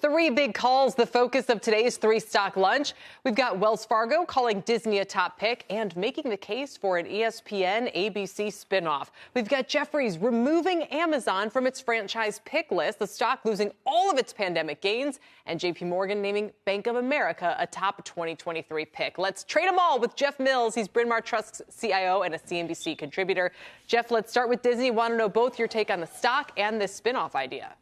Three big calls, the focus of today's three-stock lunch. We've got Wells Fargo calling Disney a top pick and making the case for an ESPN ABC spinoff. We've got Jefferies removing Amazon from its franchise pick list, the stock losing all of its pandemic gains, and JP Morgan naming Bank of America a top 2023 pick. Let's trade them all with Jeff Mills. He's Bryn Mawr Trust's CIO and a CNBC contributor. Jeff, let's start with Disney. Want to know both your take on the stock and this spinoff idea.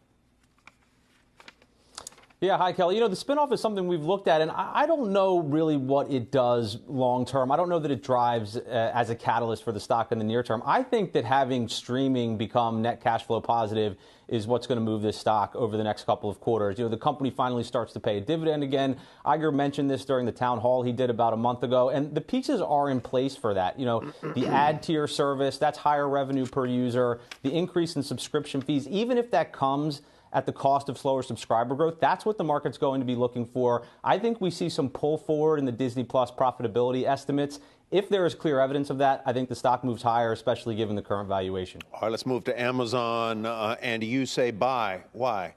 Yeah, hi, Kelly. The spinoff is something we've looked at, and I don't know really what it does long term. I don't know that it drives as a catalyst for the stock in the near term. I think that having streaming become net cash flow positive is what's going to move this stock over the next couple of quarters. The company finally starts to pay a dividend again. Iger mentioned this during the town hall he did about a month ago, and the pieces are in place for that. The ad tier service, that's higher revenue per user, the increase in subscription fees, even if that comes at the cost of slower subscriber growth, that's what the market's going to be looking for. I think we see some pull forward in the Disney Plus profitability estimates. If there is clear evidence of that, I think the stock moves higher, especially given the current valuation. All right, let's move to Amazon. And you say buy. Why?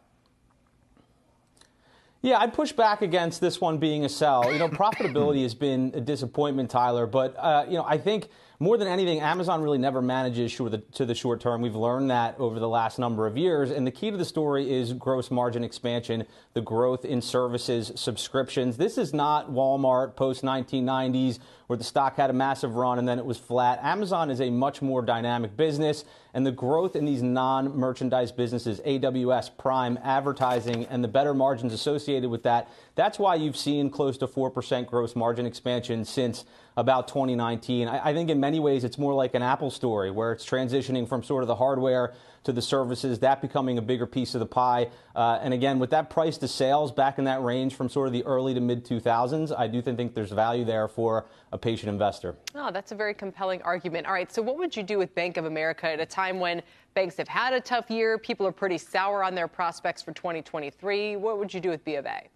Yeah, I'd push back against this one being a sell. Profitability has been a disappointment, Tyler. But, I think more than anything, Amazon really never manages to the short term. We've learned that over the last number of years. And the key to the story is gross margin expansion, the growth in services, subscriptions. This is not Walmart post-1990s where the stock had a massive run and then it was flat. Amazon is a much more dynamic business. And the growth in these non-merchandise businesses, AWS, Prime, advertising, and the better margins associated with that, that's why you've seen close to 4% gross margin expansion since about 2019. I think in many ways it's more like an Apple story where it's transitioning from sort of the hardware to the services, that becoming a bigger piece of the pie. And again, with that price to sales back in that range from sort of the early to mid 2000s, I do think there's value there for a patient investor. Oh, that's a very compelling argument. All right, so what would you do with Bank of America at a time when banks have had a tough year, people are pretty sour on their prospects for 2023? What would you do with B of A?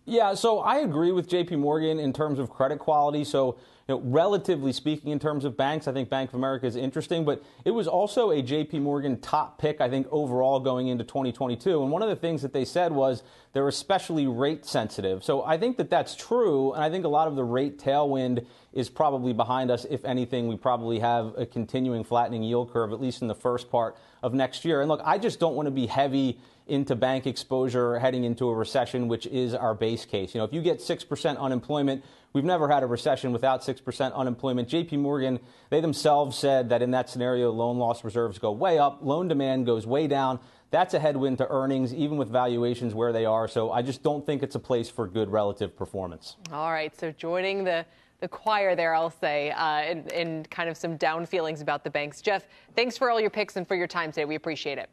Yeah, so I agree with JP Morgan in terms of credit quality. So, relatively speaking, in terms of banks, I think Bank of America is interesting. But it was also a JP Morgan top pick, I think, overall going into 2022. And one of the things that they said was they're especially rate sensitive. So I think that that's true. And I think a lot of the rate tailwind is probably behind us. If anything, we probably have a continuing flattening yield curve, at least in the first part of next year. And look, I just don't want to be heavy into bank exposure heading into a recession, which is our base case. If you get 6% unemployment, we've never had a recession without 6% unemployment. JP Morgan, they themselves said that in that scenario, loan loss reserves go way up, loan demand goes way down. That's a headwind to earnings, even with valuations where they are. So I just don't think it's a place for good relative performance. All right, so joining the choir there, I'll say, in kind of some down feelings about the banks. Jeff, thanks for all your picks and for your time today. We appreciate it.